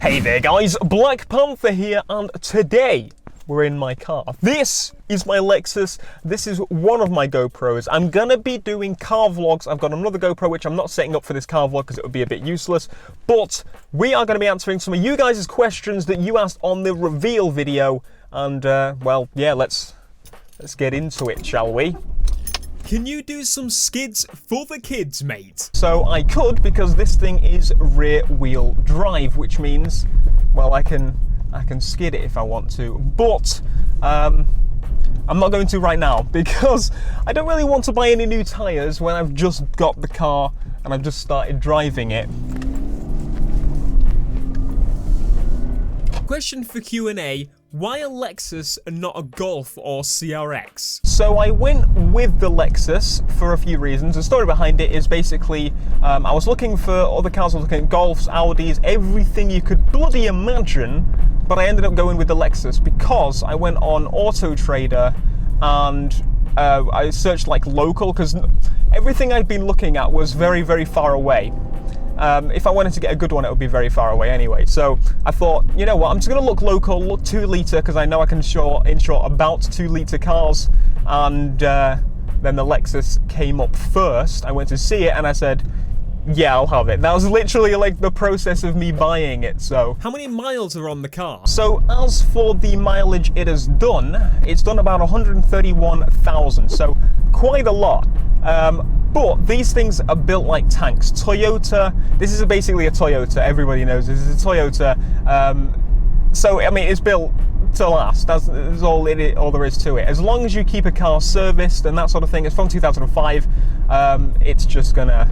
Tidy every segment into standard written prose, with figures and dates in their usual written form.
Hey there guys, BlackPanthaa here, and today we're in my car. This is my Lexus. This is one of my GoPros. I'm gonna be doing car vlogs. I've got another GoPro which I'm not setting up for this car vlog because it would be a bit useless, but we are gonna be answering some of you guys' questions that you asked on the reveal video, and well, yeah, let's get into it, shall we? Can you do some skids for the kids, mate? So I could, because this thing is rear wheel drive, which means, well, I can skid it if I want to, but I'm not going to right now because I don't really want to buy any new tyres when I've just got the car and I've just started driving it. Question for Q&A, why a Lexus and not a Golf or CRX? So I went with the Lexus for a few reasons. The story behind it is basically, I was looking for other cars, I was looking at Golfs, Audis, everything you could bloody imagine, but I ended up going with the Lexus because I went on Auto Trader and I searched like local, because everything I'd been looking at was very, very far away. If I wanted to get a good one, it would be very far away anyway. So I thought, you know what, I'm just going to look local, look 2 litre, because I know I can insure about 2 litre cars. And then the Lexus came up first. I went to see it and I said, yeah, I'll have it. That was literally like the process of me buying it. So how many miles are on the car? So as for the mileage it has done, it's done about 131,000, so quite a lot. But these things are built like tanks. Toyota, this is basically a Toyota, everybody knows this is a Toyota. So, I mean, it's built to last, that's all there is to it. As long as you keep a car serviced and that sort of thing, it's from 2005, it's just gonna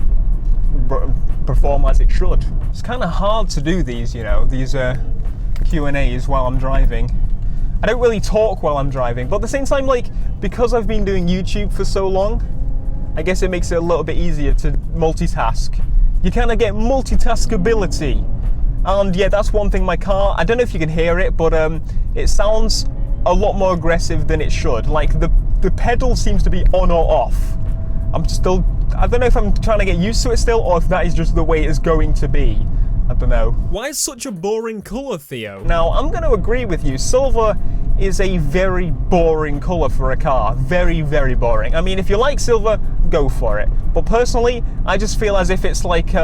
perform as it should. It's kind of hard to do these, you know, these Q&As while I'm driving. I don't really talk while I'm driving, but at the same time, like, because I've been doing YouTube for so long, I guess it makes it a little bit easier to multitask. You kind of get multitaskability. And yeah, that's one thing my car, I don't know if you can hear it, but it sounds a lot more aggressive than it should. Like the pedal seems to be on or off. I don't know if I'm trying to get used to it still, or if that is just the way it's going to be. I don't know. Why is such a boring colour, Theo? Now, I'm going to agree with you. Silver is a very boring colour for a car. Very, very boring. I mean, if you like silver, go for it. But personally, I just feel as if it's like,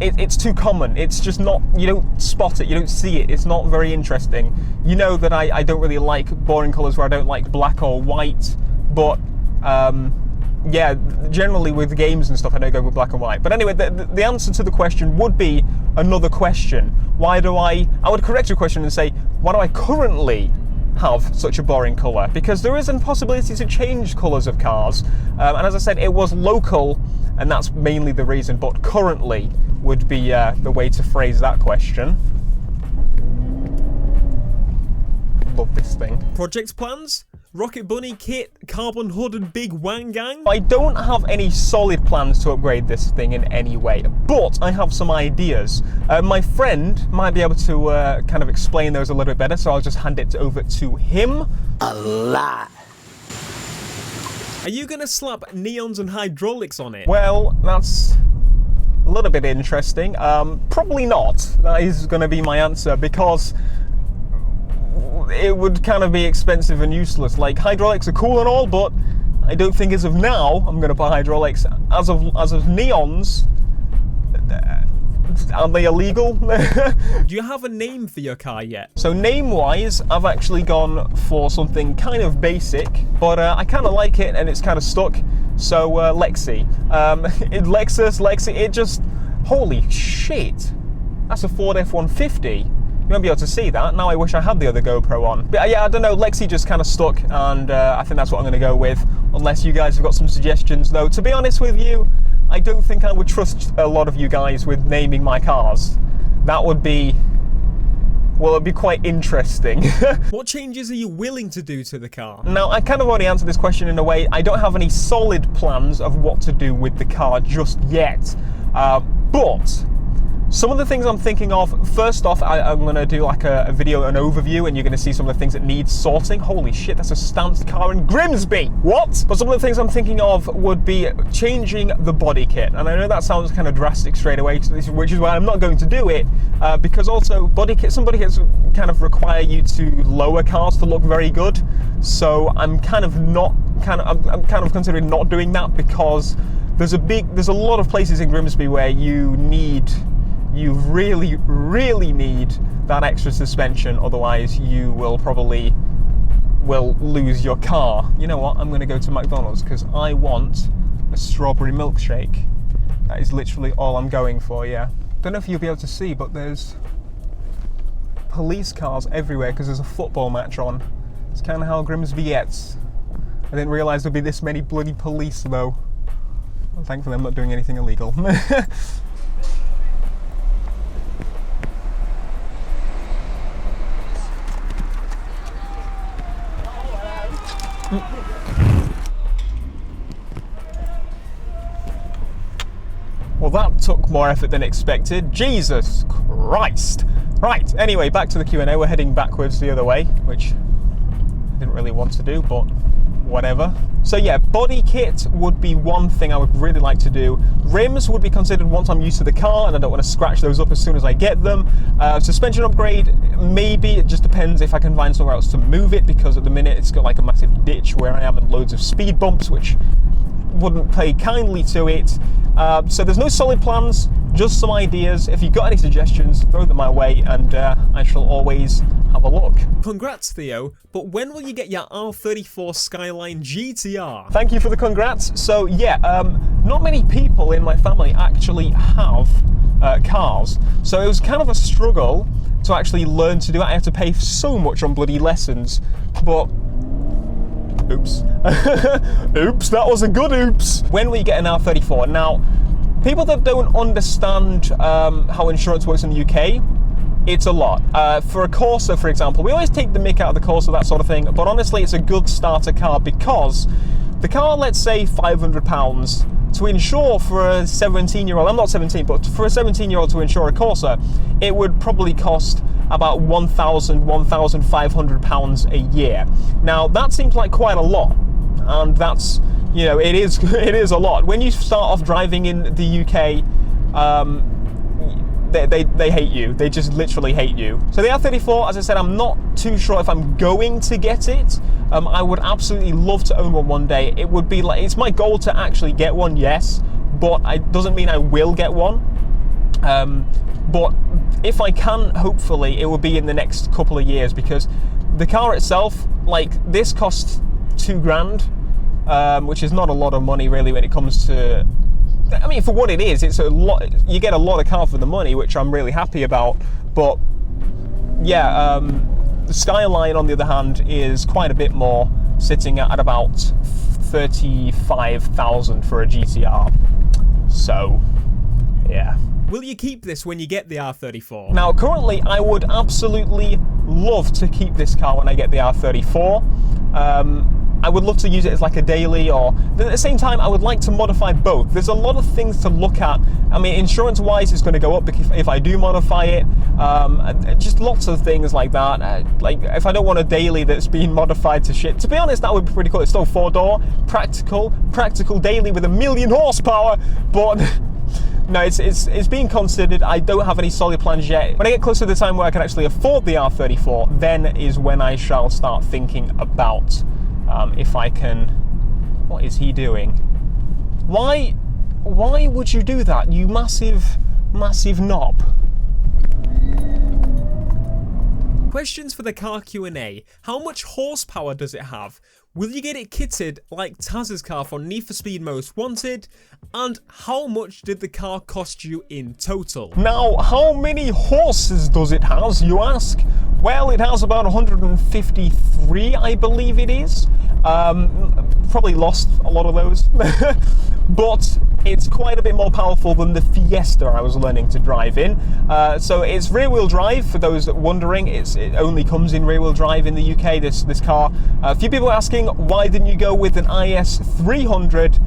it's too common. It's just not, you don't spot it, you don't see it. It's not very interesting. You know that I don't really like boring colours where I don't like black or white, but yeah, generally with games and stuff, I don't go with black and white. But anyway, the answer to the question would be another question. I would correct your question and say, why do I currently have such a boring colour? Because there is a possibility to change colours of cars. And as I said, it was local, and that's mainly the reason, but currently would be the way to phrase that question. Love this thing. Project plans? Rocket Bunny kit, carbon hood and big Wang gang? I don't have any solid plans to upgrade this thing in any way, but I have some ideas. My friend might be able to kind of explain those a little bit better, so I'll just hand it over to him. A lot. Are you gonna slap neons and hydraulics on it? Well, that's a little bit interesting. Probably not. That is going to be my answer, because it would kind of be expensive and useless. Like, hydraulics are cool and all, but I don't think as of now I'm going to put hydraulics. As of neons, are they illegal? Do you have a name for your car yet? So name-wise, I've actually gone for something kind of basic, but I kind of like it and it's kind of stuck. So Lexi, Lexus, it just, holy shit, that's a Ford F-150. You won't be able to see that. Now I wish I had the other GoPro on. But yeah, I don't know, Lexi just kind of stuck, and I think that's what I'm going to go with, unless you guys have got some suggestions. Though, to be honest with you, I don't think I would trust a lot of you guys with naming my cars. That would be, well, it'd be quite interesting. What changes are you willing to do to the car? Now, I kind of already answered this question in a way. I don't have any solid plans of what to do with the car just yet. But Some of the things I'm thinking of, first off, I'm going to do like a video, an overview, and you're going to see some of the things that need sorting. Holy shit, that's a stamped car in Grimsby! What? But some of the things I'm thinking of would be changing the body kit. And I know that sounds kind of drastic straight away, which is why I'm not going to do it, because also some body kits kind of require you to lower cars to look very good. So I'm kind of considering not doing that, because there's a lot of places in Grimsby where you really, really need that extra suspension, otherwise you will probably lose your car. You know what, I'm going to go to McDonald's because I want a strawberry milkshake. That is literally all I'm going for, yeah. Don't know if you'll be able to see, but there's police cars everywhere because there's a football match on. It's kind of how Grimsby gets. I didn't realise there'd be this many bloody police though. Well, thankfully I'm not doing anything illegal. Well, that took more effort than expected. Jesus Christ! Right, anyway, back to the Q&A. We're heading backwards the other way, which I didn't really want to do, but whatever. So yeah, body kit would be one thing I would really like to do. Rims would be considered once I'm used to the car and I don't want to scratch those up as soon as I get them. Suspension upgrade, maybe. It just depends if I can find somewhere else to move it, because at the minute it's got like a massive ditch where I am and loads of speed bumps, which wouldn't play kindly to it. So there's no solid plans, just some ideas. If you've got any suggestions, throw them my way, and I shall always have a look. Congrats, Theo, but when will you get your R34 Skyline GTR? Thank you for the congrats. So yeah, not many people in my family actually have cars, so it was kind of a struggle to actually learn to do it. I had to pay so much on bloody lessons, but oops. Oops, that was a good oops. When will you get an R34? Now, people that don't understand how insurance works in the UK, it's a lot. For a Corsa, for example, we always take the mick out of the Corsa, that sort of thing, but honestly, it's a good starter car, because the car, let's say £500, to insure for a 17-year-old, I'm not 17, but for a 17-year-old to insure a Corsa, it would probably cost about £1,000, £1,500 a year. Now, that seems like quite a lot, and that's, you know, it is a lot. When you start off driving in the UK, they hate you. They just literally hate you. So the R34, as I said, I'm not too sure if I'm going to get it. I would absolutely love to own one day. It would be like, it's my goal to actually get one, yes, but it doesn't mean I will get one. But if I can, hopefully, it will be in the next couple of years, because the car itself, like, this costs £2,000, which is not a lot of money really when it comes to, I mean, for what it is, it's a lot. You get a lot of car for the money, which I'm really happy about. But yeah, the Skyline, on the other hand, is quite a bit more, sitting at about 35,000 for a GTR. So yeah. Will you keep this when you get the R34? Now, currently, I would absolutely love to keep this car when I get the R34. I would love to use it as like a daily, or at the same time, I would like to modify both. There's a lot of things to look at. I mean, insurance-wise, it's going to go up if I do modify it. Just lots of things like that. Like, if I don't want a daily that's being modified to shit, to be honest, that would be pretty cool. It's still 4-door, practical daily with 1,000,000 horsepower, but no, it's being considered. I don't have any solid plans yet. When I get closer to the time where I can actually afford the R34, then is when I shall start thinking about if I can. What is he doing? Why would you do that, you massive knob? Questions for the car Q&A. How much horsepower does it have? Will you get it kitted like Taz's car for Need for Speed Most Wanted? And how much did the car cost you in total? Now, how many horses does it have, you ask? Well, it has about 153, I believe it is. Probably lost a lot of those. But it's quite a bit more powerful than the Fiesta I was learning to drive in. So it's rear-wheel drive, for those that are wondering. It only comes in rear-wheel drive in the UK, this car. A few people are asking, why didn't you go with an IS300?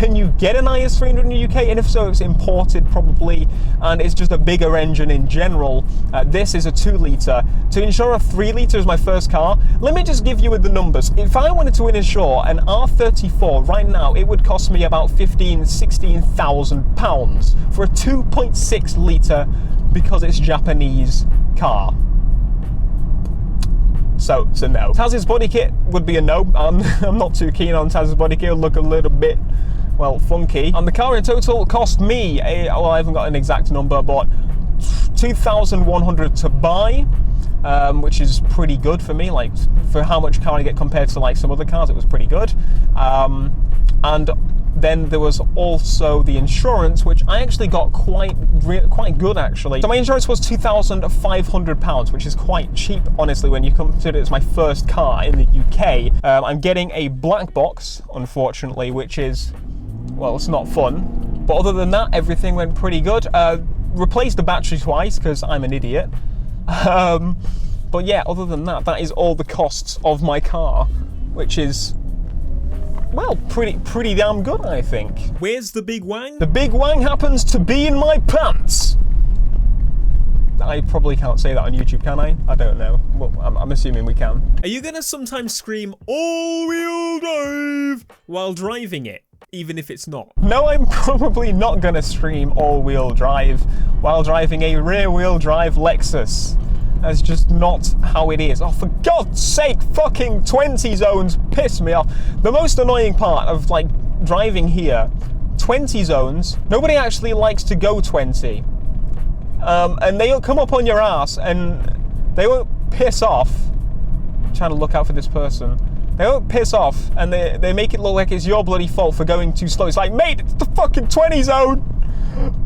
can you get an IS300 in the UK? And if so, it's imported probably, and it's just a bigger engine in general. This is a 2-litre. To insure a 3-litre as my first car, let me just give you the numbers. If I wanted to insure an R34 right now, it would cost me about £16,000 for a 2.6-litre because it's Japanese car. So no. Taz's body kit would be a no. I'm not too keen on Taz's body kit. It'll look a little bit, well, funky. And the car in total cost me, well, I haven't got an exact number, but $2,100 to buy, which is pretty good for me. Like, for how much car I get compared to like some other cars, it was pretty good. And then there was also the insurance, which I actually got quite good actually. So my insurance was £2,500, which is quite cheap, honestly, when you consider it's my first car in the UK. I'm getting a black box, unfortunately, which is, well, it's not fun. But other than that, everything went pretty good. Replaced the battery twice because I'm an idiot. But yeah, other than that, that is all the costs of my car, which is, well, pretty damn good, I think. Where's the big Wang? The big Wang happens to be in my pants. I probably can't say that on YouTube, can I? I don't know. Well, I'm assuming we can. Are you gonna sometimes scream all-wheel drive while driving it, even if it's not? No, I'm probably not gonna scream all-wheel drive while driving a rear-wheel drive Lexus. That's just not how it is. Oh, for God's sake, fucking 20 zones piss me off. The most annoying part of like driving here, 20 zones, nobody actually likes to go 20. And they'll come up on your ass and they won't piss off. I'm trying to look out for this person. They won't piss off and they make it look like it's your bloody fault for going too slow. It's like, mate, it's the fucking 20 zone.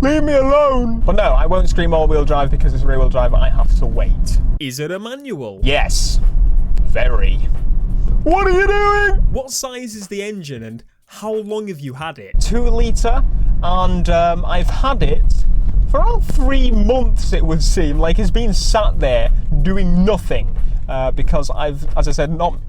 Leave me alone. But no, I won't scream all-wheel drive because it's rear-wheel drive. I have to wait. Is it a manual? Yes. Very. What are you doing? What size is the engine and how long have you had it? 2-litre, and I've had it for around 3 months, it would seem. Like, it's been sat there doing nothing because I've, as I said, not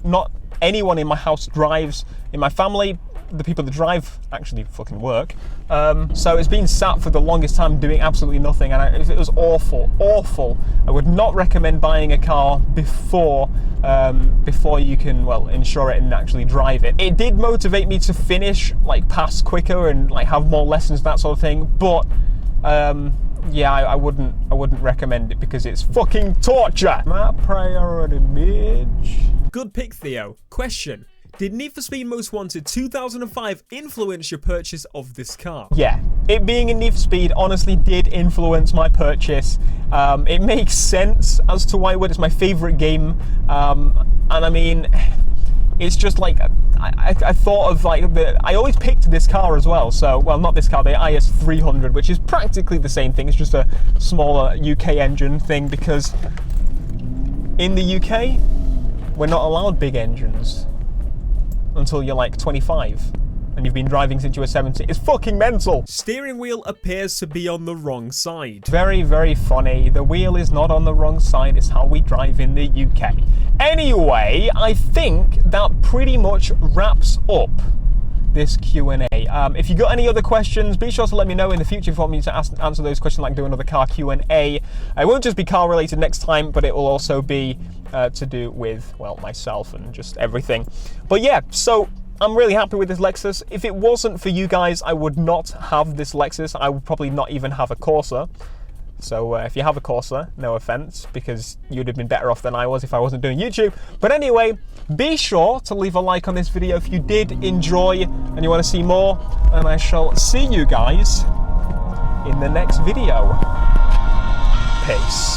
anyone in my house drives. In my family, the people that drive actually fucking work. So it's been sat for the longest time doing absolutely nothing, and it was awful. I would not recommend buying a car before you can, well, insure it and actually drive it. It did motivate me to finish, like, pass quicker and like have more lessons, that sort of thing, but yeah, I wouldn't recommend it because it's fucking torture. My priority, bitch. Good pick, Theo. Question: did Need for Speed Most Wanted 2005 influence your purchase of this car? Yeah, it being in Need for Speed honestly did influence my purchase. It makes sense as to why it's my favourite game. And I mean, it's just like, I thought of like, I always picked this car as well. So, well, not this car, the IS300, which is practically the same thing. It's just a smaller UK engine thing because in the UK, we're not allowed big engines until you're like 25 and you've been driving since you were 17. It's fucking mental. Steering wheel appears to be on the wrong side. Very, very funny. The wheel is not on the wrong side. It's how we drive in the UK. Anyway, I think that pretty much wraps up this Q&A. If you got any other questions, be sure to let me know in the future if you want me to answer those questions, like do another car Q&A. It won't just be car related next time, but it will also be to do with, well, myself and just everything. But yeah, so I'm really happy with this Lexus. If it wasn't for you guys, I would not have this Lexus. I would probably not even have a Corsa. So if you have a Corsa, no offense, because you'd have been better off than I was if I wasn't doing YouTube. But anyway, be sure to leave a like on this video if you did enjoy and you want to see more. And I shall see you guys in the next video. Peace.